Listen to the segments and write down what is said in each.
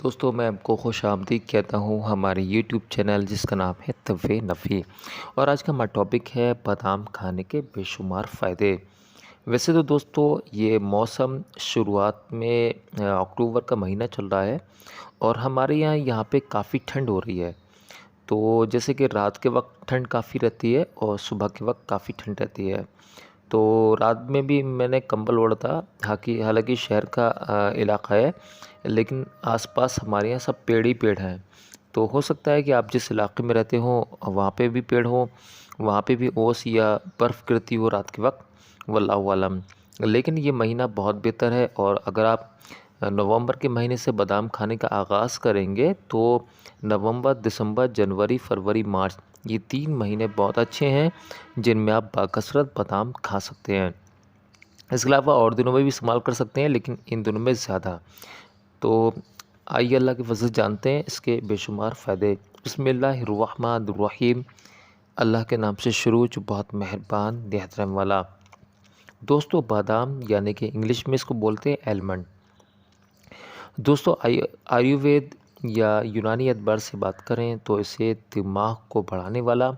दोस्तों मैं आपको खुशामदीद कहता हूँ हमारे यूट्यूब चैनल जिसका नाम है तवे नफ़ी। और आज का हमारा टॉपिक है बादाम खाने के बेशुमार फ़ायदे। वैसे तो दोस्तों ये मौसम शुरुआत में अक्टूबर का महीना चल रहा है और हमारे यहाँ पे काफ़ी ठंड हो रही है। तो जैसे कि रात के वक्त ठंड काफ़ी रहती है और सुबह के वक्त काफ़ी ठंड रहती है। तो रात में भी मैंने कंबल ओढ़ा था। हालांकि शहर का इलाका है, लेकिन आसपास हमारे यहाँ सब पेड़ ही पेड़ हैं। तो हो सकता है कि आप जिस इलाके में रहते हो वहाँ पे भी पेड़ हो, वहाँ पे भी ओस या बर्फ़ गिरती हो रात के वक्त, वल्लाहु आलम। लेकिन ये महीना बहुत बेहतर है। और अगर आप नवंबर के महीने से बादाम खाने का आगाज़ करेंगे तो नवंबर, दिसंबर, जनवरी, फरवरी, मार्च ये 3 महीने बहुत अच्छे हैं जिनमें आप बाकसरत बादाम खा सकते हैं। इसके अलावा और दिनों में भी इस्तेमाल कर सकते हैं, लेकिन इन दिनों में ज़्यादा। तो आइए अल्लाह के फज़ल जानते हैं इसके बेशुमार फ़ायदे। बिस्मिल्लाहिर्रहमानिर्रहीम। अल्लाह के नाम से शुरू जो बहुत मेहरबान निहायत रहम वाला। दोस्तों बादाम यानी कि इंग्लिश में इसको बोलते हैं एलमंड। दोस्तों आयुर्वेद या यूनानी एतबार से बात करें तो इसे दिमाग को बढ़ाने वाला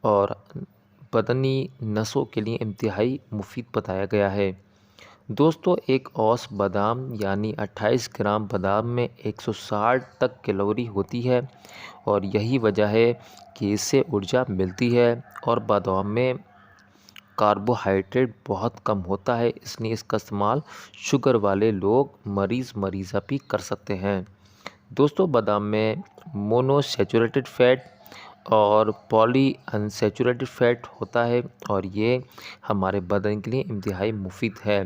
और बदनी नसों के लिए इंतहाई मुफीद बताया गया है। दोस्तों एक औस बादाम यानी 28 ग्राम बादाम में 160 तक कैलोरी होती है और यही वजह है कि इससे ऊर्जा मिलती है। और बादाम में कार्बोहाइड्रेट बहुत कम होता है, इसलिए इसका इस्तेमाल शुगर वाले लोग मरीज़ा भी कर सकते हैं। दोस्तों बादाम में मोनोसैचुरेटेड फ़ैट और पॉली अनसैचुरेटेड फ़ैट होता है और ये हमारे बदन के लिए इंतहाई मुफीद है,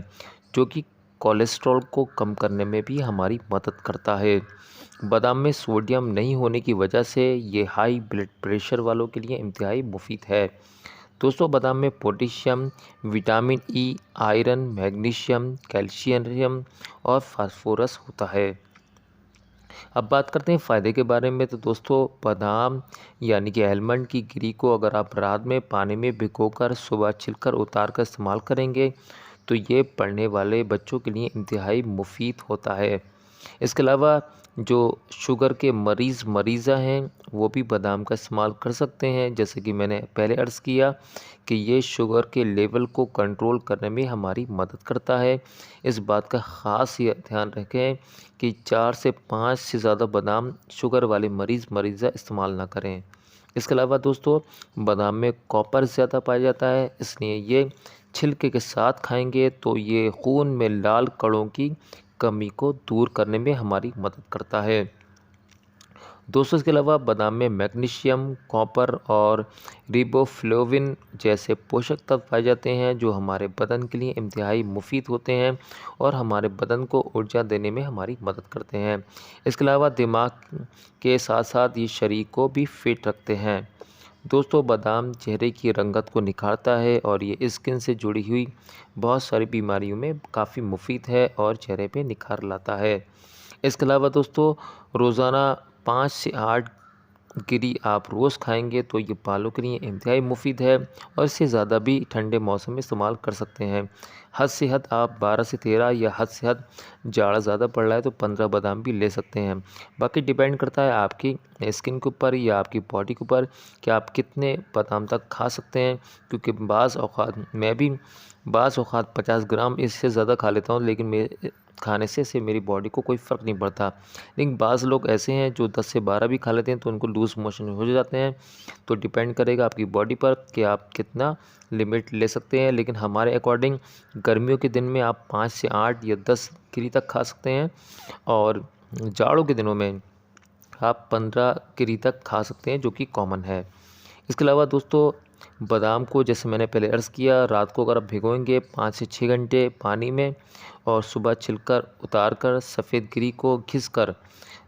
जो कि कोलेस्ट्रॉल को कम करने में भी हमारी मदद करता है। बादाम में सोडियम नहीं होने की वजह से ये हाई ब्लड प्रेशर वालों के लिए इंतहाई मुफीद है। दोस्तों बादाम में potassium, vitamin E, iron, magnesium, calcium और फास्फोरस होता है। अब बात करते हैं फ़ायदे के बारे में। तो दोस्तों बादाम यानी कि आलमंड की गिरी को अगर आप रात में पानी में भिगोकर सुबह छिलकर उतार कर इस्तेमाल करेंगे तो ये पढ़ने वाले बच्चों के लिए इंतहाई मुफीद होता है। इसके अलावा जो शुगर के मरीज़ा हैं वो भी बादाम का इस्तेमाल कर सकते हैं। जैसे कि मैंने पहले अर्ज़ किया कि ये शुगर के लेवल को कंट्रोल करने में हमारी मदद करता है। इस बात का ख़ास ये ध्यान रखें कि 4 से 5 से ज़्यादा बादाम शुगर वाले मरीज़ा इस्तेमाल ना करें। इसके अलावा दोस्तों बादाम में कॉपर ज़्यादा पाया जाता है, इसलिए ये छिलके के साथ खाएंगे तो ये खून में लाल कणों की कमी को दूर करने में हमारी मदद करता है। दोस्तों इसके अलावा बादाम में मैग्नीशियम, कॉपर और रिबोफ्लेविन जैसे पोषक तत्व पाए जाते हैं जो हमारे बदन के लिए इंतहाई मुफीद होते हैं और हमारे बदन को ऊर्जा देने में हमारी मदद करते हैं। इसके अलावा दिमाग के साथ साथ ये शरीर को भी फिट रखते हैं। दोस्तों बादाम चेहरे की रंगत को निखारता है और ये स्किन से जुड़ी हुई बहुत सारी बीमारियों में काफ़ी मुफीद है और चेहरे पे निखार लाता है। इसके अलावा दोस्तों रोज़ाना 5 से 8 गिरी आप रोज़ खाएंगे तो ये बालों के लिए इंतहाई मुफीद है और इससे ज़्यादा भी ठंडे मौसम में इस्तेमाल कर सकते हैं। हद से हद आप 12 से 13 या हद से हद जाड़ा ज़्यादा पड़ रहा है तो 15 बादाम भी ले सकते हैं। बाकी डिपेंड करता है आपकी स्किन के ऊपर या आपकी बॉडी के ऊपर कि आप कितने बादाम तक खा सकते हैं, क्योंकि मैं भी बाज़ औक़ात 50 ग्राम इससे ज़्यादा खा लेता हूँ, लेकिन खाने से मेरी बॉडी को कोई फ़र्क नहीं पड़ता। लेकिन बाज़ लोग ऐसे हैं जो 10 से 12 भी खा लेते हैं तो उनको लूज़ मोशन हो जाते हैं। तो डिपेंड करेगा आपकी बॉडी पर कि आप कितना लिमिट ले सकते हैं। लेकिन हमारे अकॉर्डिंग गर्मियों के दिन में आप 5 से 8 या 10 गिरी तक खा सकते हैं और जाड़ों के दिनों में आप 15 गिरी तक खा सकते हैं, जो कि कॉमन है। इसके अलावा दोस्तों बादाम को जैसे मैंने पहले अर्ज़ किया, रात को अगर आप भिगोएंगे 5 से 6 घंटे पानी में और सुबह छिलकर उतार कर सफ़ेद गिरी को घिसकर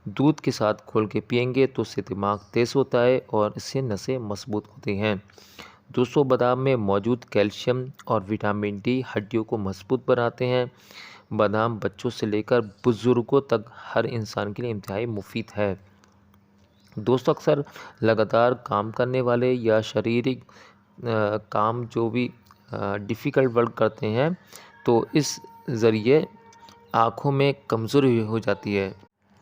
दूध के साथ घोल के पिएंगे तो उससे दिमाग तेज़ होता है और इससे नसें मजबूत होती हैं। दोस्तों बादाम में मौजूद कैल्शियम और विटामिन डी हड्डियों को मजबूत बनाते हैं। बादाम बच्चों से लेकर बुज़ुर्गों तक हर इंसान के लिए इंतहाई मुफीद है। दोस्तों अक्सर लगातार काम करने वाले या शारीरिक काम जो भी डिफ़िकल्ट वर्क करते हैं तो इस ज़रिए आँखों में कमज़ोरी हो जाती है।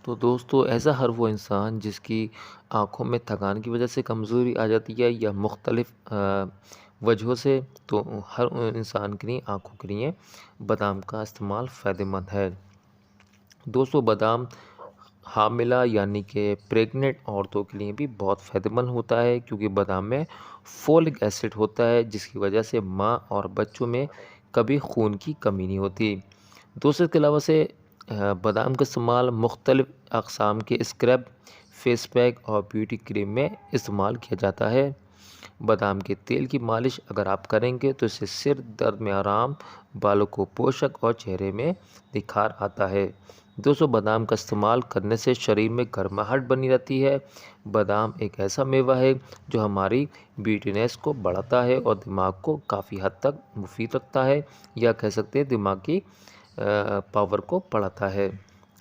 तो दोस्तों ऐसा हर वो इंसान जिसकी आँखों में थकान की वजह से कमज़ोरी आ जाती है या मुख्तलिफ़ वजहों से, तो हर इंसान के लिए आँखों के लिए बादाम का इस्तेमाल फ़ायदेमंद है। दोस्तों बादाम हामिला यानी कि प्रेग्नेंट औरतों के लिए भी बहुत फ़ायदेमंद होता है, क्योंकि बादाम में फोलिक एसिड होता है जिसकी वजह से माँ और बच्चों में कभी खून की कमी नहीं होती। दोस्तों इसके अलावा से बादाम का इस्तेमाल मुख्तलिफ़ अक़साम के स्क्रब, फेस पैक और ब्यूटी क्रीम में इस्तेमाल किया जाता है। बादाम के तेल की मालिश अगर आप करेंगे तो इससे सिर दर्द में आराम, बालों को पोषक और चेहरे में निखार आता है। दोस्तों बादाम का इस्तेमाल करने से शरीर में गर्माहट बनी रहती है। बादाम एक ऐसा मेवा है जो हमारी ब्यूटीनेस को बढ़ाता है और दिमाग को काफ़ी हद तक मुफीद रखता है, या कह सकते हैं दिमाग की पावर को बढ़ाता है।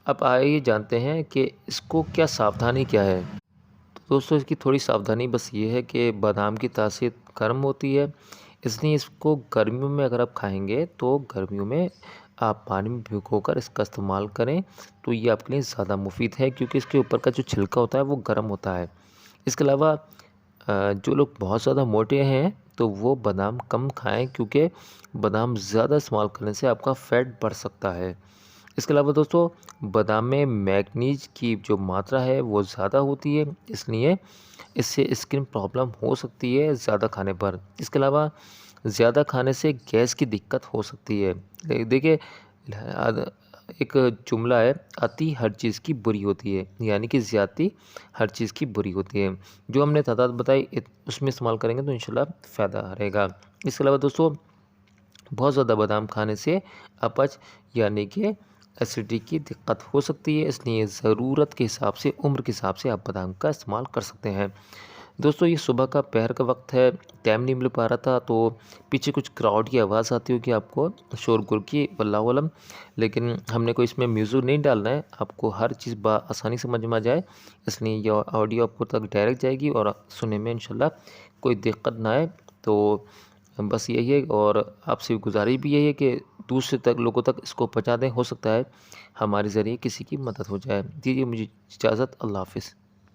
अब आइए जानते हैं कि इसको क्या सावधानी क्या है। तो दोस्तों इसकी थोड़ी सावधानी बस ये है कि बादाम की तासीर गर्म होती है, इसलिए इसको गर्मियों में अगर आप खाएंगे तो गर्मियों में आप पानी में भिगोकर इसका इस्तेमाल करें, तो ये आपके लिए ज़्यादा मुफीद है, क्योंकि इसके ऊपर का जो छिलका होता है वो गर्म होता है। इसके अलावा जो लोग बहुत ज़्यादा मोटे हैं तो वो बादाम कम खाएं, क्योंकि बादाम ज़्यादा इस्तेमाल करने से आपका फ़ैट बढ़ सकता है। इसके अलावा दोस्तों बादाम में मैग्नीज की जो मात्रा है वो ज़्यादा होती है, इसलिए इससे स्किन प्रॉब्लम हो सकती है ज़्यादा खाने पर। इसके अलावा ज़्यादा खाने से गैस की दिक्कत हो सकती है। देखिए एक जुमला है, अति हर चीज़ की बुरी होती है, यानी कि ज़्यादती हर चीज़ की बुरी होती है। जो हमने तादाद बताई उसमें इस्तेमाल करेंगे तो इंशाल्लाह फ़ायदा रहेगा। इसके अलावा दोस्तों बहुत ज़्यादा बादाम खाने से अपच यानी कि एसिडिटी की दिक्कत हो सकती है, इसलिए ज़रूरत के हिसाब से, उम्र के हिसाब से आप बादाम का इस्तेमाल कर सकते हैं। दोस्तों ये सुबह का पहर का वक्त है, टाइम नहीं मिल पा रहा था, तो पीछे कुछ क्राउड की आवाज़ आती होगी आपको शोरगुल की, वल्लाहु अलम, लेकिन हमने कोई इसमें म्यूज़िक नहीं डालना है, आपको हर चीज़ आसानी समझ में आ जाए, इसलिए यह ऑडियो आपको तक डायरेक्ट जाएगी और सुनने में इंशाल्लाह कोई दिक्कत ना आए। तो बस यही है, और आपसे गुजारिश भी यही है कि दूसरे तक लोगों तक इसको पहुँचा दें, हो सकता है हमारे ज़रिए किसी की मदद हो जाए। दीजिए मुझे इजाज़त, अल्लाह हाफ़िज़।